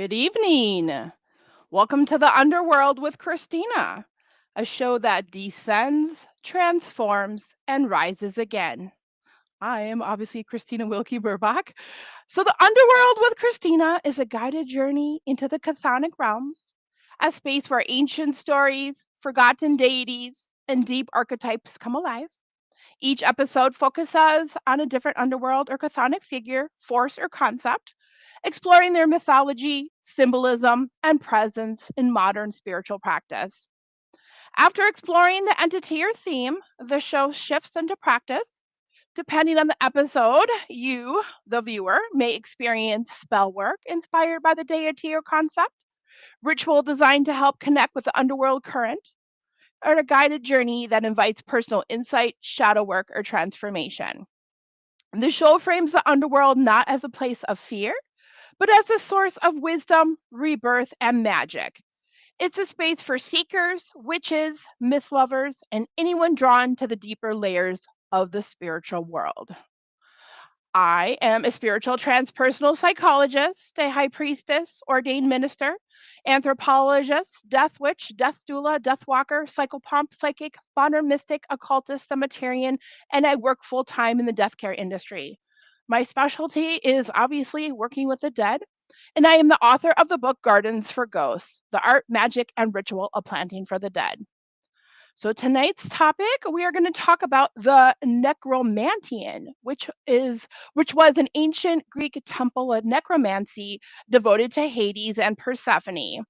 Good evening. Welcome to the Underworld with Christina, a show that descends, transforms, and rises again. I am obviously Christina Wilkie Burbach. So, the Underworld with Christina is a guided journey into the chthonic realms, a space where ancient stories, forgotten deities, and deep archetypes come alive. Each episode focuses on a different underworld or chthonic figure, force, or concept, exploring their mythology, symbolism, and presence in modern spiritual practice. After exploring the entity or theme, the show shifts into practice. Depending on the episode, you, the viewer, may experience spell work inspired by the deity or concept, ritual designed to help connect with the underworld current, or a guided journey that invites personal insight, shadow work, or transformation. The show frames the underworld not as a place of fear, but as a source of wisdom, rebirth, and magic. It's a space for seekers, witches, myth lovers, and anyone drawn to the deeper layers of the spiritual world. I am a spiritual transpersonal psychologist, a high priestess, ordained minister, anthropologist, death witch, death doula, death walker, psychopomp, psychic, modern mystic, occultist, cemeterian, and I work full time in the death care industry. My specialty is obviously working with the dead, and I am the author of the book Gardens for Ghosts: The Art, Magic, and Ritual of Planting for the Dead. So tonight's topic, we are going to talk about the necromantian, which was an ancient Greek temple of necromancy devoted to Hades and Persephone.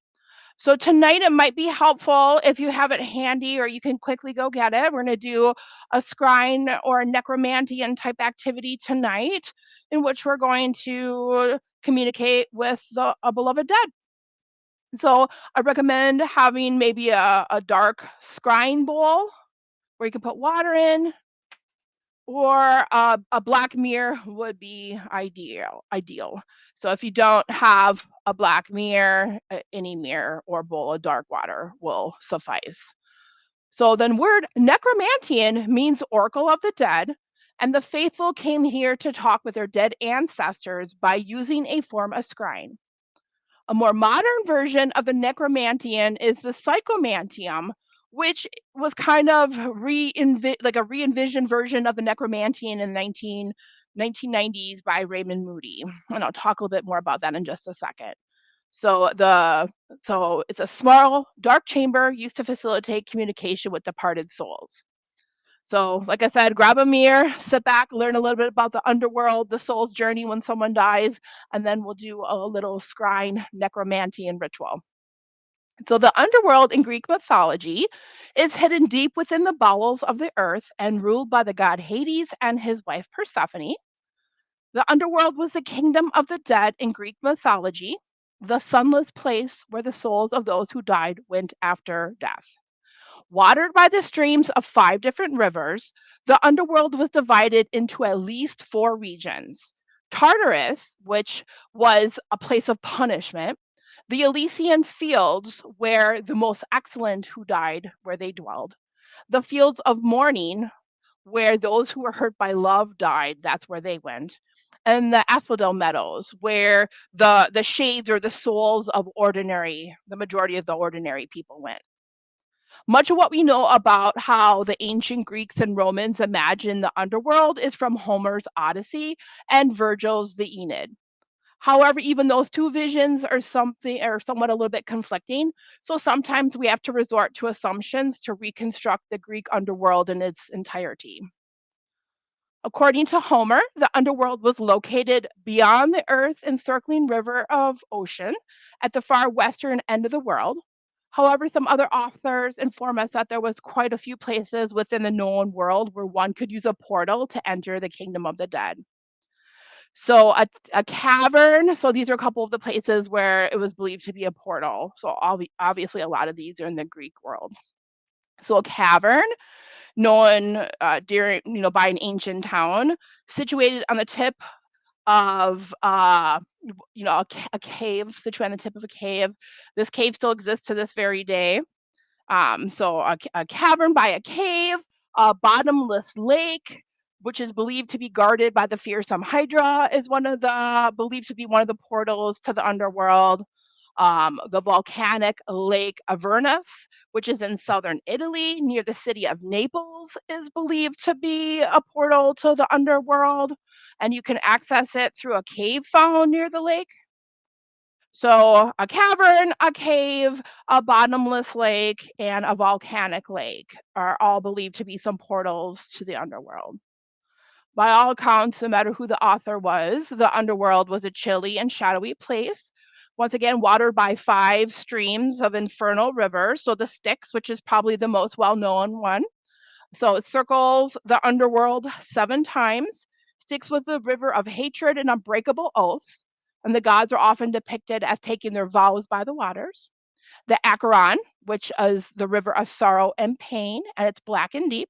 So tonight it might be helpful if you have it handy or you can quickly go get it. We're going to do a scrying or a necromantian type activity tonight in which we're going to communicate with a beloved dead. So I recommend having maybe a dark scrying bowl where you can put water in, or a black mirror would be ideal. So if you don't have a black mirror, any mirror or bowl of dark water will suffice. So then word necromantian means oracle of the dead, and the faithful came here to talk with their dead ancestors by using a form of scrying. A more modern version of the necromantian is the psychomantium, which was kind of like a re-envisioned version of the necromantian in 1990s by Raymond Moody. And I'll talk a little bit more about that in just a second. So it's a small dark chamber used to facilitate communication with departed souls. So, like I said, grab a mirror, sit back, learn a little bit about the underworld, the soul's journey when someone dies, and then we'll do a little scrying necromantian ritual. So, the underworld in Greek mythology is hidden deep within the bowels of the earth and ruled by the god Hades and his wife Persephone. The underworld was the kingdom of the dead in Greek mythology, the sunless place where the souls of those who died went after death. Watered by the streams of 5 different rivers, the underworld was divided into at least 4 regions. Tartarus, which was a place of punishment, the Elysian fields, where the most excellent who died, where they dwelled, the fields of mourning, where those who were hurt by love died, that's where they went, and the asphodel meadows, where the shades or the souls of the majority of the ordinary people went. Much of what we know about how the ancient Greeks and Romans imagined the underworld is from Homer's Odyssey and Virgil's The Aeneid. However, even those two visions are somewhat a little bit conflicting. So sometimes we have to resort to assumptions to reconstruct the Greek underworld in its entirety. According to Homer, the underworld was located beyond the earth encircling river of ocean at the far western end of the world. However, some other authors inform us that there was quite a few places within the known world where one could use a portal to enter the kingdom of the dead. So a cavern, so these are a couple of the places where it was believed to be a portal. So obviously a lot of these are in the Greek world. So a cavern known by an ancient town situated on the tip of a cave situated on the tip of a cave. This cave still exists to this very day. So a cavern by a cave, a bottomless lake, which is believed to be guarded by the fearsome Hydra, is believed to be one of the portals to the underworld. The volcanic Lake Avernus, which is in southern Italy near the city of Naples, is believed to be a portal to the underworld, and you can access it through a cave found near the lake. So, a cavern, a cave, a bottomless lake, and a volcanic lake are all believed to be some portals to the underworld. By all accounts, no matter who the author was, the underworld was a chilly and shadowy place, once again watered by 5 streams of infernal rivers. So the Styx, which is probably the most well-known one. So it circles the underworld 7 times. Styx was the river of hatred and unbreakable oaths, and the gods are often depicted as taking their vows by the waters. The Acheron, which is the river of sorrow and pain, and it's black and deep.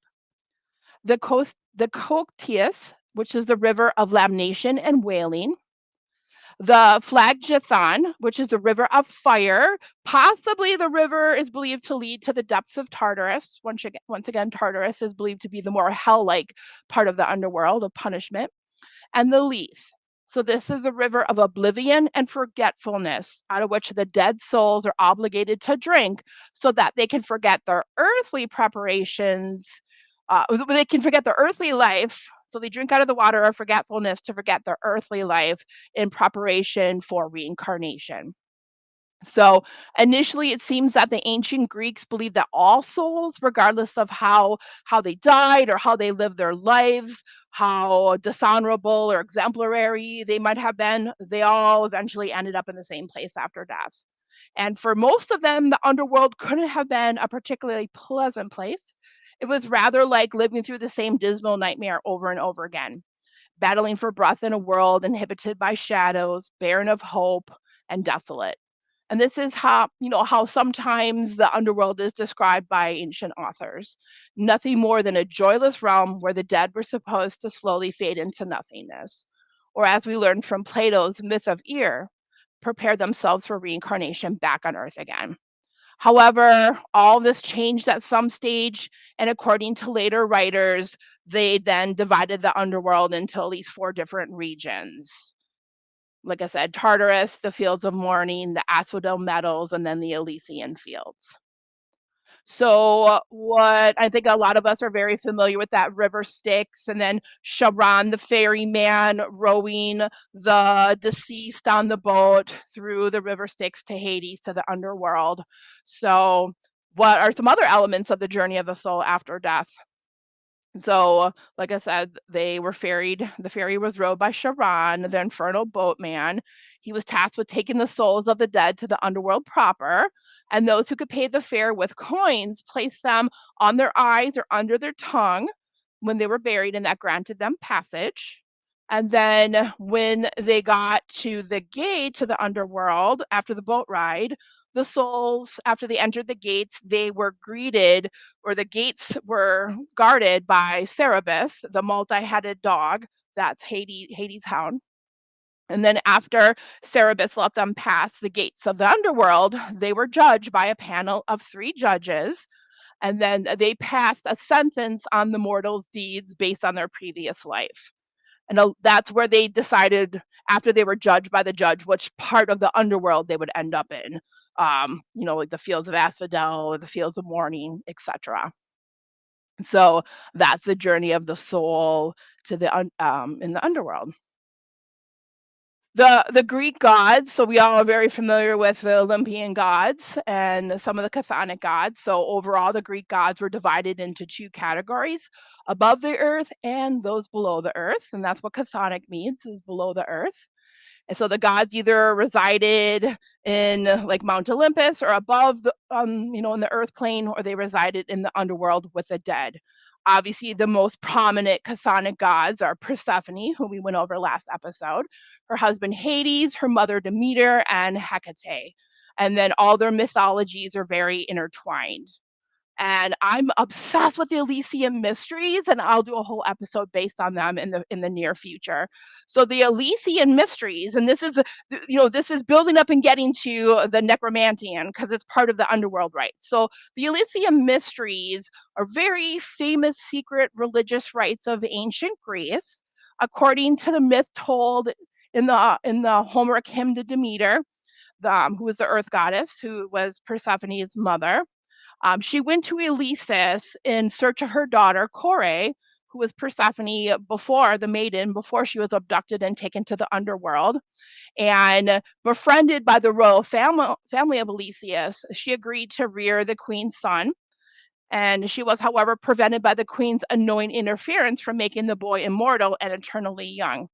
The Coctius, which is the river of lamentation and wailing. The Phlegethon, which is a river of fire. Possibly the river is believed to lead to the depths of Tartarus. Once again, Tartarus is believed to be the more hell-like part of the underworld of punishment. And the Lethe. So this is the river of oblivion and forgetfulness, out of which the dead souls are obligated to drink so that they can forget their earthly preparations. They can forget their earthly life. So they drink out of the water of forgetfulness to forget their earthly life in preparation for reincarnation. So initially, it seems that the ancient Greeks believed that all souls, regardless of how they died or how they lived their lives, how dishonorable or exemplary they might have been, they all eventually ended up in the same place after death. And for most of them, the underworld couldn't have been a particularly pleasant place. It was rather like living through the same dismal nightmare over and over again, battling for breath in a world inhabited by shadows, barren of hope, and desolate. And this is how sometimes the underworld is described by ancient authors. Nothing more than a joyless realm where the dead were supposed to slowly fade into nothingness. Or as we learned from Plato's myth of Ur, prepare themselves for reincarnation back on earth again. However, all this changed at some stage, and according to later writers, they then divided the underworld into at least 4 different regions. Like I said, Tartarus, the Fields of Mourning, the Asphodel Meadows, and then the Elysian Fields. So, what I think a lot of us are very familiar with that river Styx, and then Charon, the ferryman, rowing the deceased on the boat through the river Styx to Hades, to the underworld. So, what are some other elements of the journey of the soul after death? So, like I said, they were ferried. The ferry was rowed by Charon, the infernal boatman. He was tasked with taking the souls of the dead to the underworld proper, and those who could pay the fare with coins placed them on their eyes or under their tongue when they were buried, and that granted them passage. And then when they got to the gate to the underworld after the boat ride, the souls, after they entered the gates, they were greeted, or the gates were guarded by Cerberus, the multi-headed dog. That's Hades' hound. And then after Cerberus let them pass the gates of the underworld, they were judged by a panel of 3 judges. And then they passed a sentence on the mortal's deeds based on their previous life. And that's where they decided, after they were judged by the judge, which part of the underworld they would end up in. Like the fields of asphodel or the fields of mourning, etc. So that's the journey of the soul to in the underworld. The Greek gods, so we all are very familiar with the Olympian gods and some of the chthonic gods. So overall, the Greek gods were divided into 2 categories: above the earth and those below the earth. And that's what chthonic means, is below the earth. And so the gods either resided in like Mount Olympus or above in the earth plane, or they resided in the underworld with the dead. Obviously, the most prominent chthonic gods are Persephone, who we went over last episode, her husband Hades, her mother Demeter, and Hecate. And then all their mythologies are very intertwined. And I'm obsessed with the Elysian mysteries, and I'll do a whole episode based on them in the near future. So the Elysian mysteries, and this is building up and getting to the necromantian because it's part of the underworld, right? So the Elysian mysteries are very famous secret religious rites of ancient Greece, according to the myth told in the Homeric hymn to Demeter. who was the earth goddess, who was Persephone's mother. She went to Eleusis in search of her daughter, Kore, who was Persephone before the maiden, before she was abducted and taken to the underworld. And befriended by the royal family of Eleusis, she agreed to rear the queen's son. And she was, however, prevented by the queen's annoying interference from making the boy immortal and eternally young.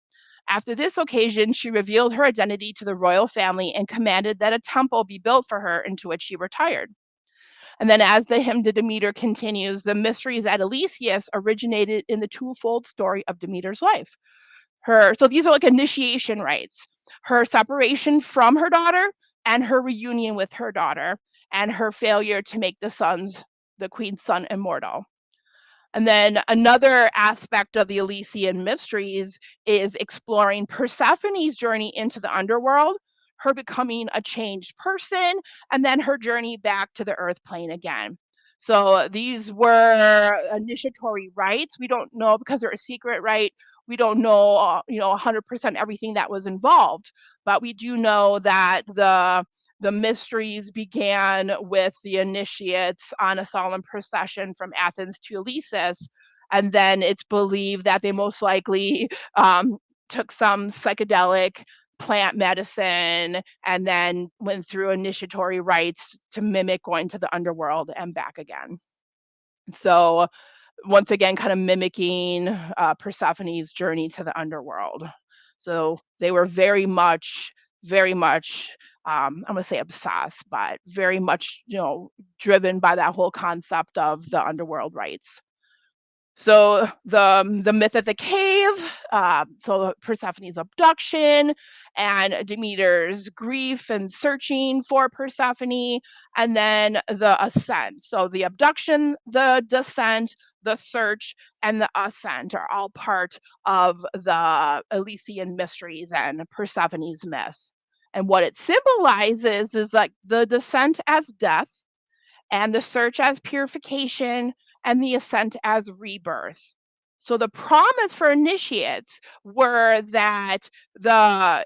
After this occasion, she revealed her identity to the royal family and commanded that a temple be built for her, into which she retired. And then, as the hymn to Demeter continues, the mysteries at Eleusis originated in the twofold story of Demeter's life. So these are like initiation rites, her separation from her daughter and her reunion with her daughter, and her failure to make the queen's son, immortal. And then another aspect of the Elysian mysteries is exploring Persephone's journey into the underworld, her becoming a changed person, and then her journey back to the earth plane again. So these were initiatory rites. We don't know, because they're a secret rite. We don't know, 100% everything that was involved, but we do know that the mysteries began with the initiates on a solemn procession from Athens to Eleusis, and then it's believed that they most likely took some psychedelic plant medicine and then went through initiatory rites to mimic going to the underworld and back again. So once again, kind of mimicking Persephone's journey to the underworld. So they were very much, I'm gonna say obsessed, but very much, driven by that whole concept of the underworld rites. So the myth of the cave, so Persephone's abduction and Demeter's grief and searching for Persephone, and then the ascent. So the abduction, the descent, the search, and the ascent are all part of the Elysian mysteries and Persephone's myth. And what it symbolizes is like the descent as death, and the search as purification, and the ascent as rebirth. So the promise for initiates were that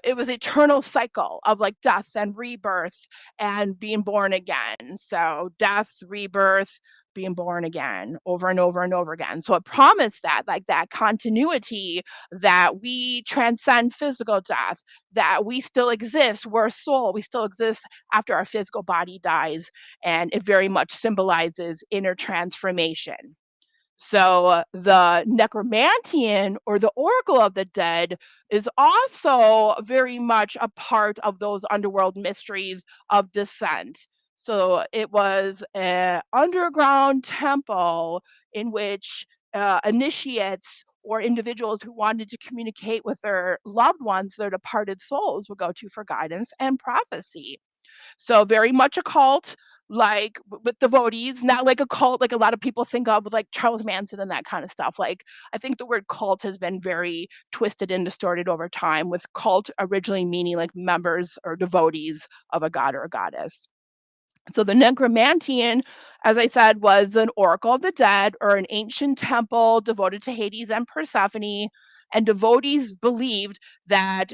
it was eternal cycle of like death and rebirth and being born again. So death, rebirth, being born again over and over and over again. So it promised that, like that continuity, that we transcend physical death, that we still exist, we're a soul, we still exist after our physical body dies, and it very much symbolizes inner transformation. So the necromantian, or the oracle of the dead, is also very much a part of those underworld mysteries of descent. So it was an underground temple in which initiates or individuals who wanted to communicate with their loved ones, their departed souls, would go to for guidance and prophecy. So very much a cult, like with devotees, not like a cult like a lot of people think of with like Charles Manson and that kind of stuff. Like, I think the word cult has been very twisted and distorted over time, with cult originally meaning like members or devotees of a god or a goddess. So the necromantian, as I said, was an oracle of the dead, or an ancient temple devoted to Hades and Persephone. And devotees believed that,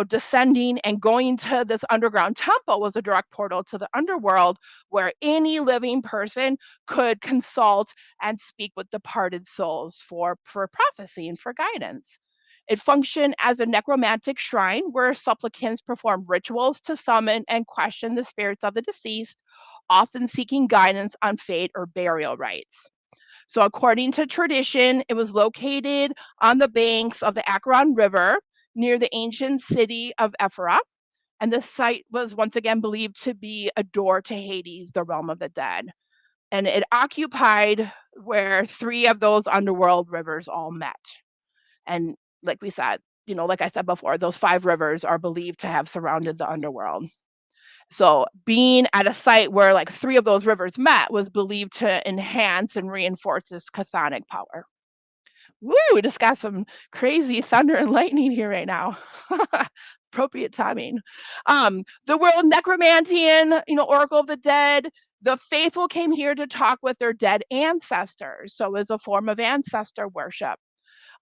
descending and going to this underground temple was a direct portal to the underworld, where any living person could consult and speak with departed souls for prophecy and for guidance. It functioned as a necromantic shrine where supplicants performed rituals to summon and question the spirits of the deceased, often seeking guidance on fate or burial rites. So, according to tradition, it was located on the banks of the Acheron River near the ancient city of Ephra. And the site was once again believed to be a door to Hades, the realm of the dead. And it occupied where three of those underworld rivers all met. And like we said, like I said before, those five rivers are believed to have surrounded the underworld. So being at a site where like three of those rivers met was believed to enhance and reinforce this chthonic power. Woo, we just got some crazy thunder and lightning here right now. Appropriate timing. The world necromantian, oracle of the dead, the faithful came here to talk with their dead ancestors. So as a form of ancestor worship.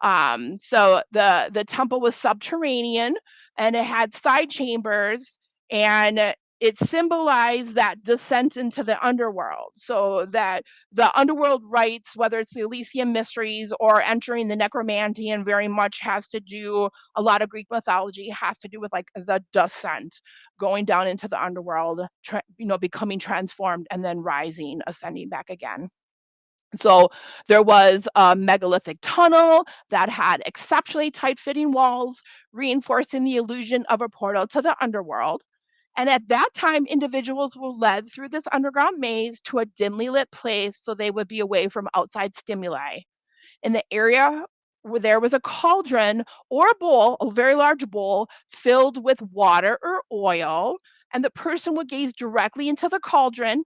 So the temple was subterranean, and it had side chambers, and it symbolized that descent into the underworld. So that the underworld rites, whether it's the Elysium mysteries or entering the necromantian, very much has to do, a lot of Greek mythology has to do with like the descent, going down into the underworld, becoming transformed and then rising, ascending back again. So there was a megalithic tunnel that had exceptionally tight fitting walls, reinforcing the illusion of a portal to the underworld. And at that time, individuals were led through this underground maze to a dimly lit place so they would be away from outside stimuli. In the area where there was a cauldron or a bowl, a very large bowl filled with water or oil, and the person would gaze directly into the cauldron,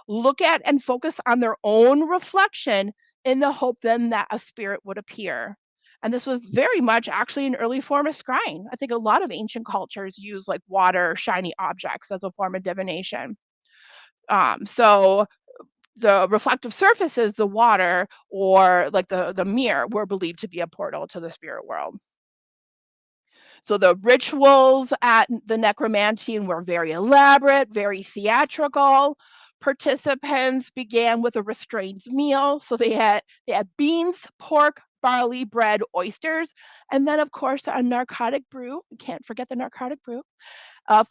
look at and focus on their own reflection in the hope then that a spirit would appear. And this was very much actually an early form of scrying. I think a lot of ancient cultures use like water, shiny objects as a form of divination. So the reflective surfaces, the water or like the mirror, were believed to be a portal to the spirit world. So the rituals at the necromantian were very elaborate, very theatrical. Participants began with a restrained meal. So they had beans, pork, barley, bread, oysters, and then of course a narcotic brew. We can't forget the narcotic brew.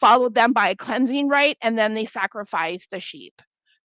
Followed them by a cleansing rite, and then they sacrificed a sheep.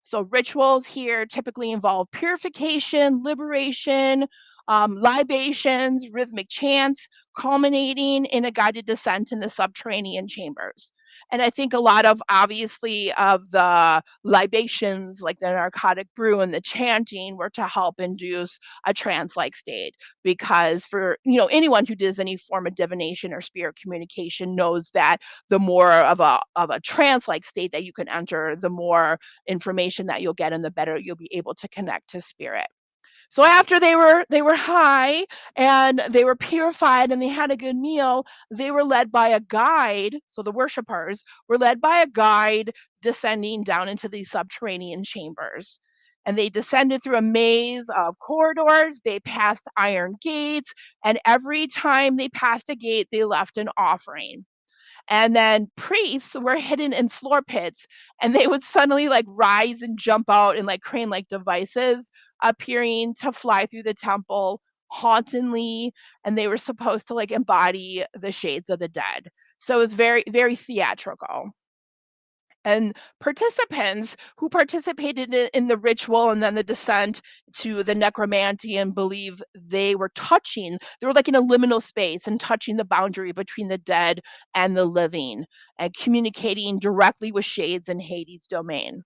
So rituals here typically involve purification, liberation, libations, rhythmic chants, culminating in a guided descent in the subterranean chambers. And I think a lot of, obviously, of the libations, like the narcotic brew and the chanting, were to help induce a trance-like state. Because for anyone who does any form of divination or spirit communication knows that the more of a trance-like state that you can enter, the more information that you'll get and the better you'll be able to connect to spirit. So after they were high and they were purified and they had a good meal, they were led by a guide. So the worshipers were led by a guide descending down into these subterranean chambers. And they descended through a maze of corridors, they passed iron gates, and every time they passed a gate, they left an offering. And then priests were hidden in floor pits, and they would suddenly like rise and jump out in like crane like devices, appearing to fly through the temple hauntingly, and they were supposed to like embody the shades of the dead. So it was very, very theatrical. And participants who participated in the ritual and then the descent to the necromantian believe they were like in a liminal space and touching the boundary between the dead and the living and communicating directly with shades in Hades' domain.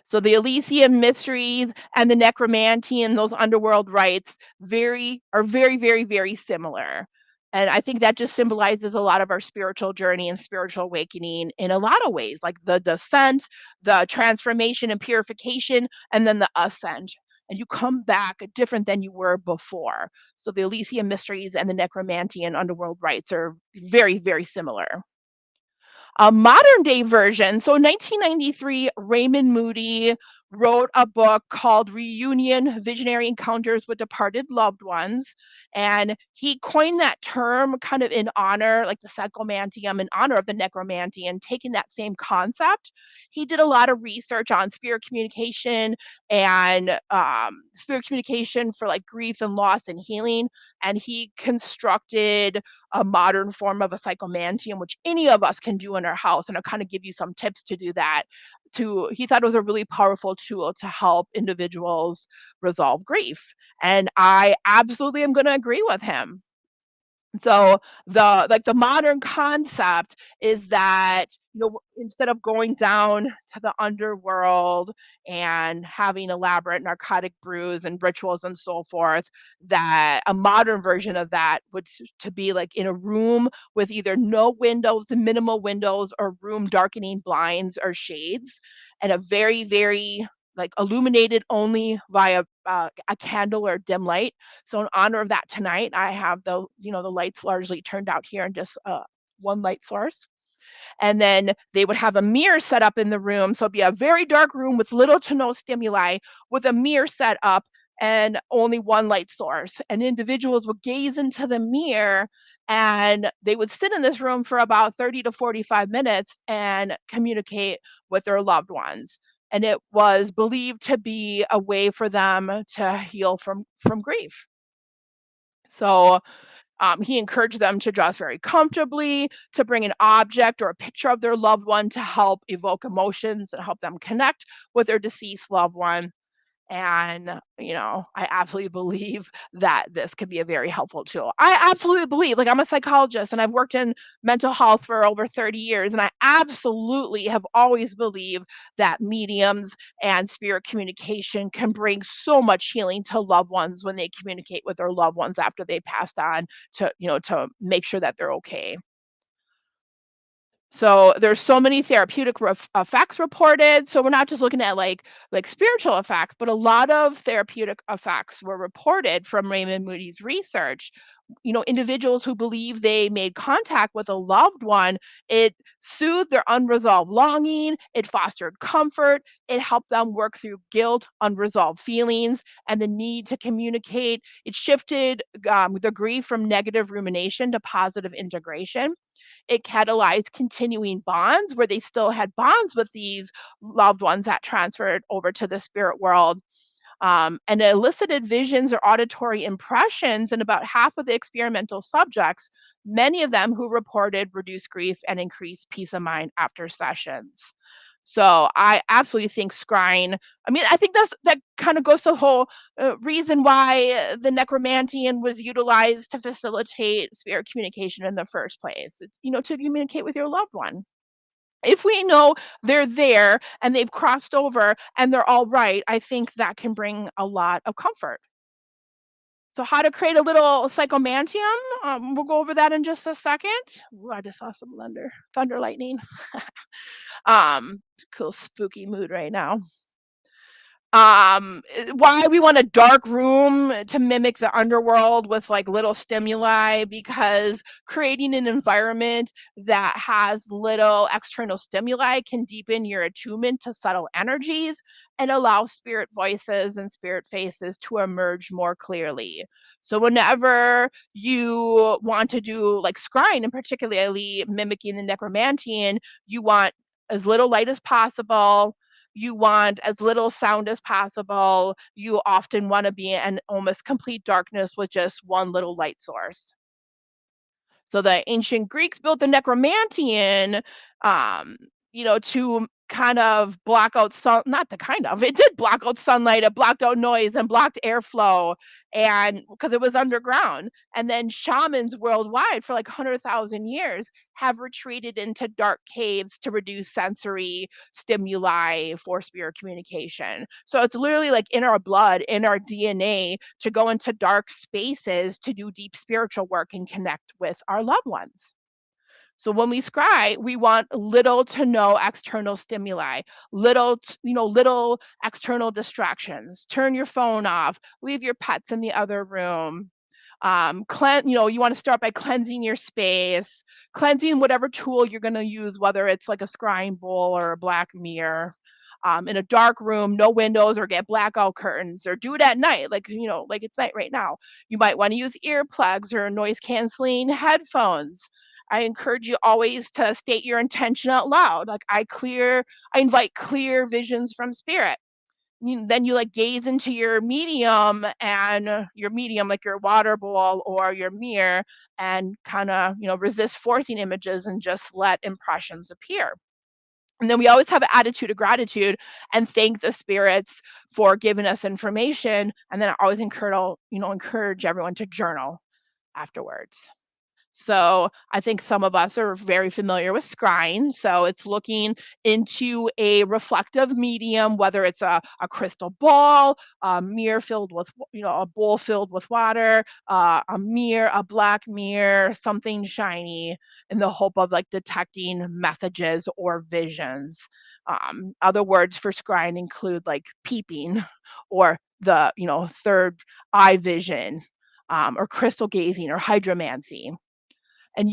So the Elysium mysteries and the necromancy and those underworld rites very, very, very similar. And I think that just symbolizes a lot of our spiritual journey and spiritual awakening in a lot of ways, like the descent, the transformation and purification, and then the ascent. And you come back different than you were before. So the Elysium mysteries and the necromancy and underworld rites are very, very similar. A modern day version. So, 1993, Raymond Moody wrote a book called Reunion: Visionary Encounters with Departed Loved Ones. And he coined that term kind of in honor, like the psychomantium, in honor of the necromancy, and taking that same concept. He did a lot of research on spirit communication for like grief and loss and healing. And he constructed a modern form of a psychomantium, which any of us can do in our house. And I'll kind of give you some tips to do that. He thought it was a really powerful tool to help individuals resolve grief. And I absolutely am going to agree with him. So the modern concept is that, instead of going down to the underworld and having elaborate narcotic brews and rituals and so forth, that a modern version of that to be like in a room with either no windows, minimal windows, or room darkening blinds or shades, and a very, very like illuminated only via a candle or dim light. So in honor of that tonight, I have the lights largely turned out here and just one light source. And then they would have a mirror set up in the room. So it'd be a very dark room with little to no stimuli with a mirror set up. and only one light source. And individuals would gaze into the mirror and they would sit in this room for about 30 to 45 minutes and communicate with their loved ones. And it was believed to be a way for them to heal from grief. So he encouraged them to dress very comfortably, to bring an object or a picture of their loved one to help evoke emotions and help them connect with their deceased loved one. And, I absolutely believe that this could be a very helpful tool. I absolutely believe, like, I'm a psychologist and I've worked in mental health for over 30 years, and I absolutely have always believed that mediums and spirit communication can bring so much healing to loved ones when they communicate with their loved ones after they passed on to make sure that they're okay. So there's so many therapeutic effects reported. So we're not just looking at like spiritual effects, but a lot of therapeutic effects were reported from Raymond Moody's research. Individuals who believe they made contact with a loved one, it soothed their unresolved longing, it fostered comfort, it helped them work through guilt, unresolved feelings, and the need to communicate. It shifted the grief from negative rumination to positive integration. It catalyzed continuing bonds where they still had bonds with these loved ones that transferred over to the spirit world. And it elicited visions or auditory impressions in about half of the experimental subjects, many of them who reported reduced grief and increased peace of mind after sessions. So I absolutely think scrying. I mean, I think that kind of goes to the whole reason why the necromantian was utilized to facilitate spirit communication in the first place. It's to communicate with your loved one. If we know they're there and they've crossed over and they're all right, I think that can bring a lot of comfort. So how to create a little psychomantium, we'll go over that in just a second. Ooh, I just saw some thunder lightning. um, cool spooky mood right now. Why we want a dark room to mimic the underworld with like little stimuli, because creating an environment that has little external stimuli can deepen your attunement to subtle energies and allow spirit voices and spirit faces to emerge more clearly. So whenever you want to do like scrying, and particularly mimicking the necromantian, you want as little light as possible, you want as little sound as possible. You often want to be in almost complete darkness with just one little light source. So the ancient Greeks built the necromantian, um, to kind of block out sun. Not the kind of, it did block out sunlight, it blocked out noise and blocked airflow, and because it was underground. And then shamans worldwide for like 100,000 years have retreated into dark caves to reduce sensory stimuli for spirit communication. So it's literally like in our blood, in our DNA, to go into dark spaces to do deep spiritual work and connect with our loved ones. So when we scry, we want little to no external stimuli, little external distractions. Turn your phone off, leave your pets in the other room. You want to start by cleansing your space, cleansing whatever tool you're going to use, whether it's like a scrying bowl or a black mirror. In a dark room, no windows, or get blackout curtains, or do it at night, like it's night right now. You might want to use earplugs or noise canceling headphones. I encourage you always to state your intention out loud. Like I invite clear visions from spirit. Then you like gaze into your medium, like your water bowl or your mirror, and kind of, resist forcing images and just let impressions appear. And then we always have an attitude of gratitude and thank the spirits for giving us information. And then I always encourage everyone to journal afterwards. So I think some of us are very familiar with scrying. So it's looking into a reflective medium, whether it's a crystal ball, a mirror filled with, a bowl filled with water, a black mirror, something shiny, in the hope of like detecting messages or visions. Other words for scrying include like peeping, or the, third eye vision, or crystal gazing, or hydromancy. And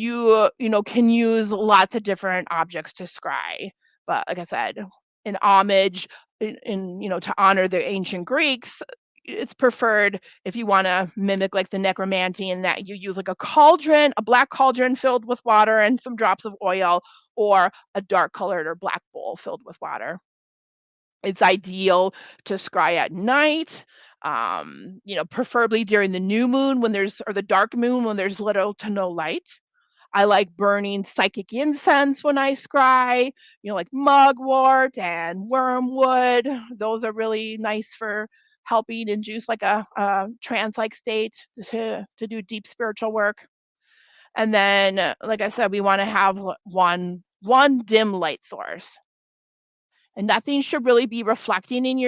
can use lots of different objects to scry. But like I said, in homage, to honor the ancient Greeks, it's preferred if you wanna mimic, like, the necromancy in that you use, like, a cauldron, a black cauldron filled with water and some drops of oil, or a dark colored or black bowl filled with water. It's ideal to scry at night, preferably during the new moon when there's or the dark moon when there's little to no light. I like burning psychic incense when I scry, like mugwort and wormwood. Those are really nice for helping induce like a trance-like state to do deep spiritual work. And then, like I said, we want to have one dim light source, and nothing should really be reflecting in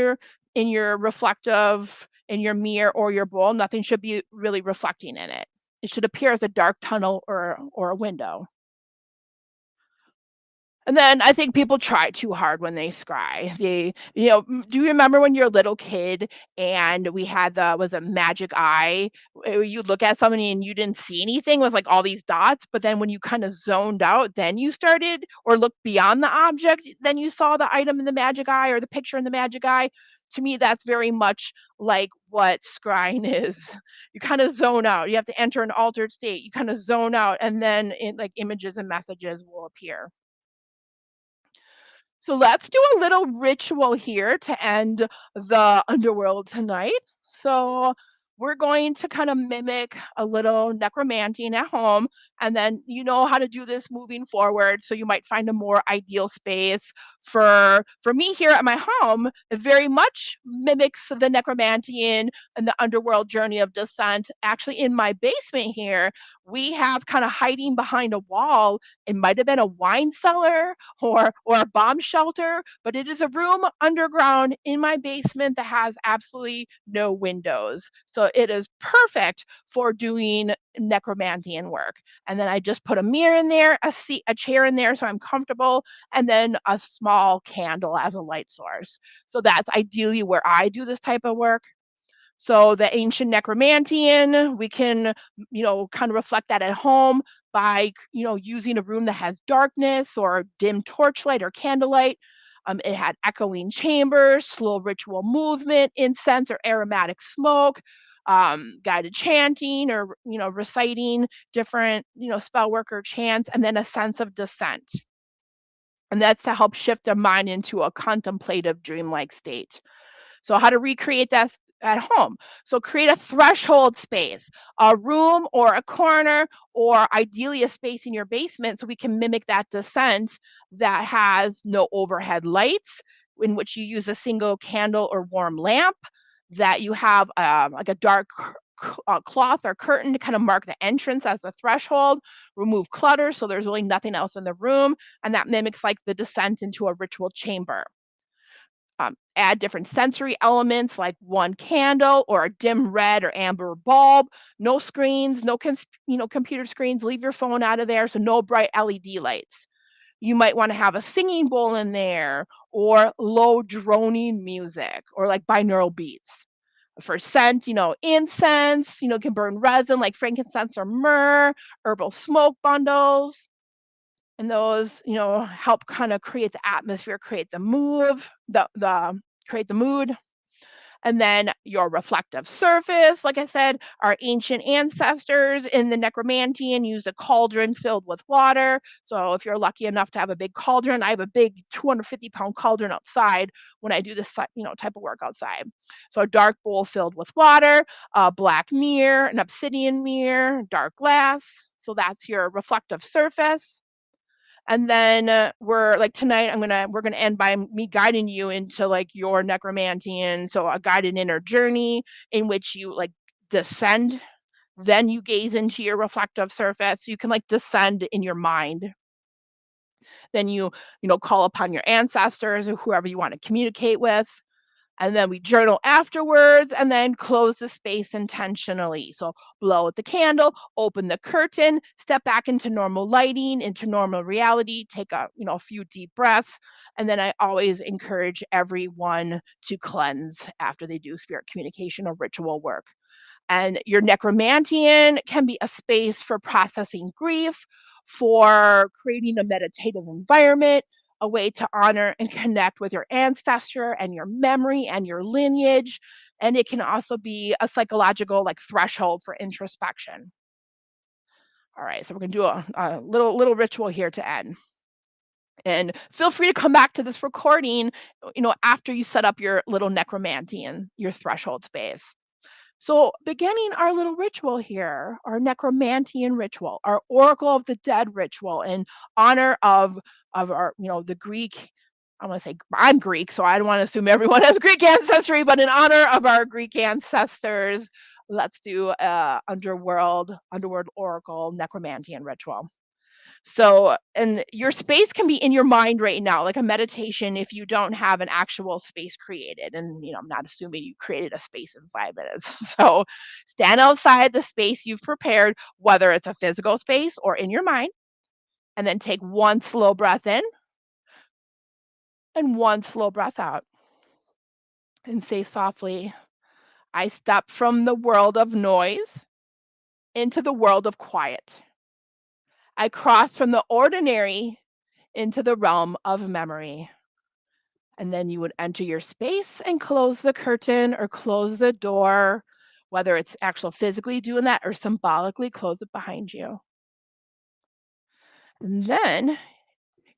your reflective in your mirror or your bowl. Nothing should be really reflecting in it. It should appear as a dark tunnel or a window. And then I think people try too hard when they scry. Do you remember when you're a little kid and we had the was a magic eye? Where you look at somebody and you didn't see anything with like all these dots, but then when you kind of zoned out, then you started or looked beyond the object, then you saw the item in the magic eye or the picture in the magic eye. To me, that's very much like what scrying is. You kind of zone out. You have to enter an altered state. You kind of zone out, and then like images and messages will appear. So let's do a little ritual here to end the underworld tonight. So we're going to kind of mimic a little necromancy at home, and then you know how to do this moving forward. So you might find a more ideal space for me here at my home. It very much mimics the necromantian and the underworld journey of descent. Actually, in my basement here, we have kind of hiding behind a wall. It might have been a wine cellar or a bomb shelter, but it is a room underground in my basement that has absolutely no windows. So it is perfect for doing necromantian work. And then I just put a mirror in there, a chair in there so I'm comfortable, and then a small candle as a light source. So that's ideally where I do this type of work. So the ancient necromantian, we can, kind of reflect that at home by, using a room that has darkness or dim torchlight or candlelight. It had echoing chambers, slow ritual movement, incense or aromatic smoke, guided chanting or, reciting different, spell work or chants, and then a sense of descent. And that's to help shift the mind into a contemplative dreamlike state. So how to recreate that at home. So create a threshold space, a room or a corner, or ideally a space in your basement so we can mimic that descent that has no overhead lights, in which you use a single candle or warm lamp, that you have like a dark cloth or curtain to kind of mark the entrance as a threshold, remove clutter so there's really nothing else in the room, and that mimics like the descent into a ritual chamber. Add different sensory elements like one candle or a dim red or amber bulb. No screens, no computer screens. Leave your phone out of there. So no bright LED lights. You might want to have a singing bowl in there or low droning music or like binaural beats. For scent, incense, can burn resin like frankincense or myrrh, herbal smoke bundles, and those, help kind of create the atmosphere, create the mood. And then your reflective surface, like I said, our ancient ancestors in the necromantian use a cauldron filled with water. So if you're lucky enough to have a big cauldron, I have a big 250-pound cauldron outside when I do this, type of work outside. So a dark bowl filled with water, a black mirror, an obsidian mirror, dark glass. So that's your reflective surface. And then, we're like tonight, we're gonna end by me guiding you into like your necromantian, so a guided inner journey in which you like descend, then you gaze into your reflective surface. You can like descend in your mind. Then you call upon your ancestors or whoever you want to communicate with, and then we journal afterwards and then close the space intentionally. So blow out the candle, open the curtain, step back into normal lighting, into normal reality, take a few deep breaths, and then I always encourage everyone to cleanse after they do spirit communication or ritual work. And your necromantian can be a space for processing grief, for creating a meditative environment, a way to honor and connect with your ancestor and your memory and your lineage. and it can also be a psychological like threshold for introspection. All right, so we're gonna do a little ritual here to end. And feel free to come back to this recording, after you set up your little necromantian, your threshold space. So, beginning our little ritual here, our necromantian ritual, our oracle of the dead ritual, in honor of our, the Greek. I want to say I'm Greek, so I don't want to assume everyone has Greek ancestry, but in honor of our Greek ancestors, let's do underworld oracle necromantian ritual. So, and your space can be in your mind right now, like a meditation if you don't have an actual space created. And, I'm not assuming you created a space in 5 minutes. So, stand outside the space you've prepared, whether it's a physical space or in your mind, and then take one slow breath in and one slow breath out. And say softly, I step from the world of noise into the world of quiet. I cross from the ordinary into the realm of memory. And then you would enter your space and close the curtain or close the door, whether it's actual physically doing that or symbolically close it behind you. And then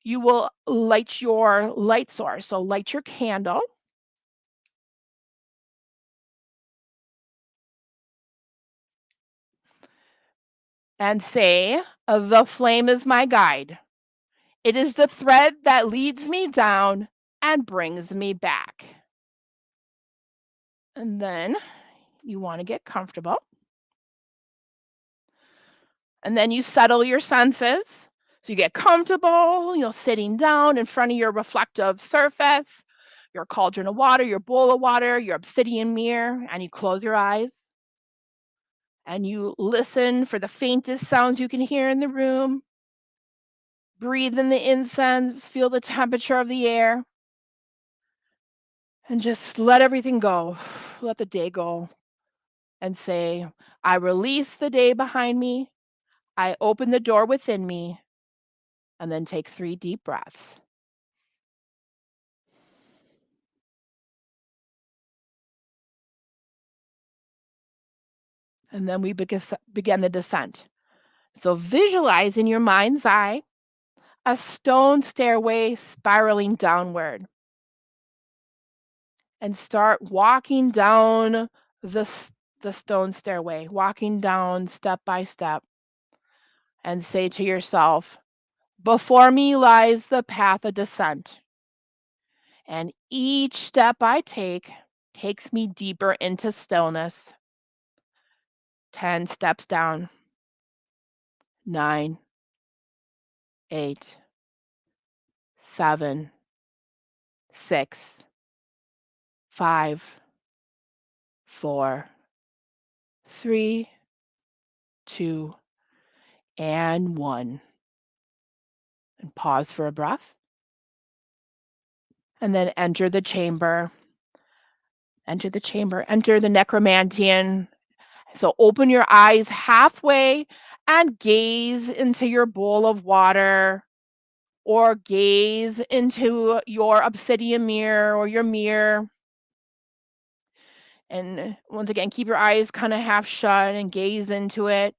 you will light your light source. So light your candle and say, the flame is my guide. It is the thread that leads me down and brings me back. And then you want to get comfortable. And then you settle your senses. So you get comfortable, sitting down in front of your reflective surface, your cauldron of water, your bowl of water, your obsidian mirror, and you close your eyes and you listen for the faintest sounds you can hear in the room. Breathe in the incense, feel the temperature of the air, and just let everything go. Let the day go and say, I release the day behind me. I open the door within me, and then take 3 deep breaths. And then we begin the descent. So visualize in your mind's eye a stone stairway spiraling downward and start walking down the stone stairway, walking down step by step, and say to yourself, before me lies the path of descent. And each step I take takes me deeper into stillness. 10 steps down, 9, 8, 7, 6, 5, 4, 3, 2, and 1. And pause for a breath. And then enter the chamber. Enter the chamber. Enter the necromantian. So open your eyes halfway and gaze into your bowl of water, or gaze into your obsidian mirror or your mirror. And once again, keep your eyes kind of half shut and gaze into it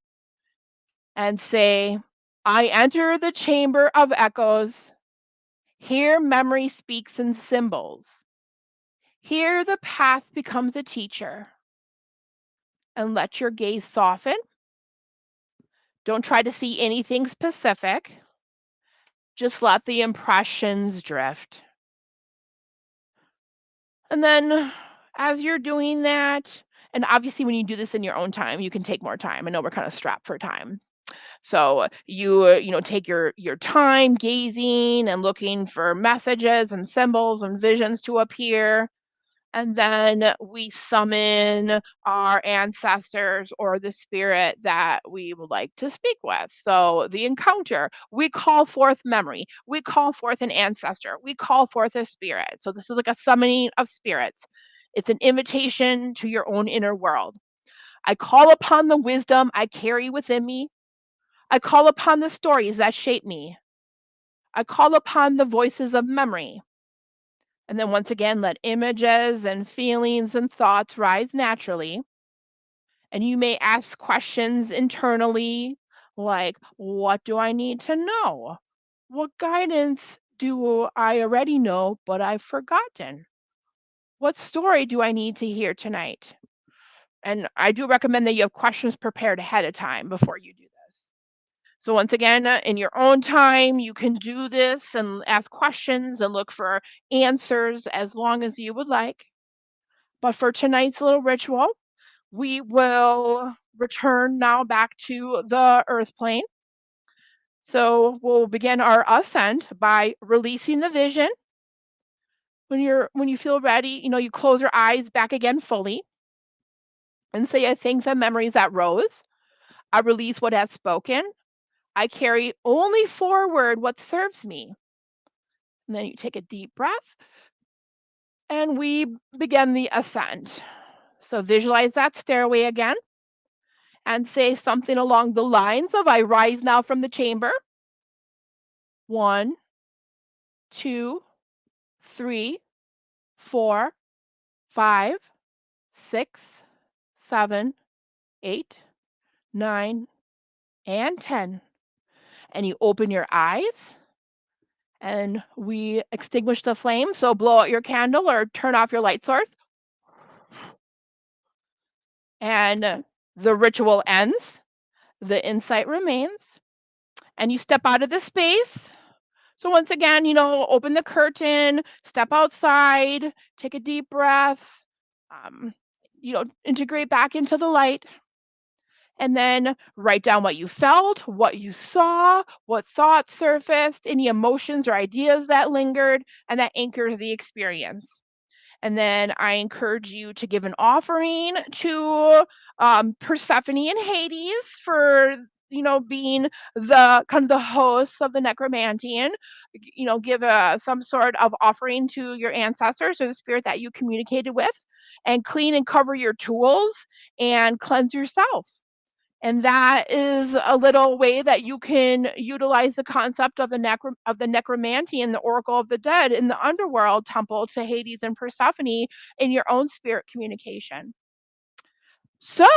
and say, I enter the chamber of echoes. Here memory speaks in symbols. Here the past becomes a teacher. And let your gaze soften. Don't try to see anything specific. Just let the impressions drift. And then as you're doing that, and obviously when you do this in your own time, you can take more time. I know we're kind of strapped for time. So you take your time gazing and looking for messages and symbols and visions to appear. And then we summon our ancestors or the spirit that we would like to speak with. So the encounter, we call forth memory, we call forth an ancestor, we call forth a spirit. So this is like a summoning of spirits. It's an invitation to your own inner world. I call upon the wisdom I carry within me. I call upon the stories that shape me. I call upon the voices of memory. And then once again, let images and feelings and thoughts rise naturally. And you may ask questions internally like, what do I need to know? What guidance do I already know, but I've forgotten? What story do I need to hear tonight? And I do recommend that you have questions prepared ahead of time before you do this. So, once again, in your own time, you can do this and ask questions and look for answers as long as you would like. But for tonight's little ritual, we will return now back to the earth plane. So we'll begin our ascent by releasing the vision. When you feel ready, you close your eyes back again fully and say, I thank the memories that rose. I release what has spoken. I carry only forward what serves me. And then you take a deep breath and we begin the ascent. So visualize that stairway again and say something along the lines of I rise now from the chamber. 1, 2, 3, 4, 5, 6, 7, 8, 9, and 10. And you open your eyes and we extinguish the flame. So blow out your candle or turn off your light source. And the ritual ends. The insight remains. And you step out of the space. So once again, open the curtain, step outside, take a deep breath, um, integrate back into the light, and then write down what you felt, what you saw, what thoughts surfaced, any emotions or ideas that lingered, and that anchors the experience. And then I encourage you to give an offering to Persephone and Hades for being the kind of the hosts of the necromantian. Give some sort of offering to your ancestors or the spirit that you communicated with, and clean and cover your tools and cleanse yourself. And that is a little way that you can utilize the concept of the necromancy and the oracle of the dead in the underworld temple to Hades and Persephone in your own spirit communication. So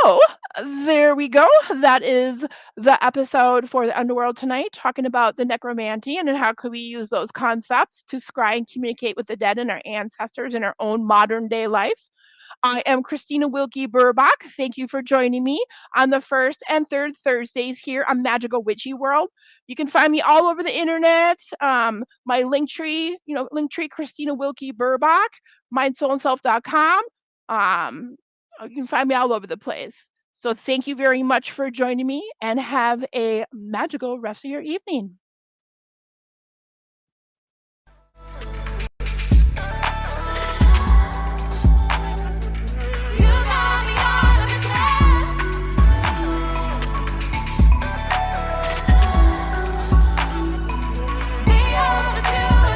there we go. That is the episode for the underworld tonight, talking about the necromancy and how could we use those concepts to scry and communicate with the dead and our ancestors in our own modern day life. I am Christina Wilkie Burbach. Thank you for joining me on the first and third Thursdays here on Magical Witchy World. You can find me all over the internet. My Linktree Christina Wilkie Burbach, mindsoulandself.com. You can find me all over the place. So thank you very much for joining me and have a magical rest of your evening.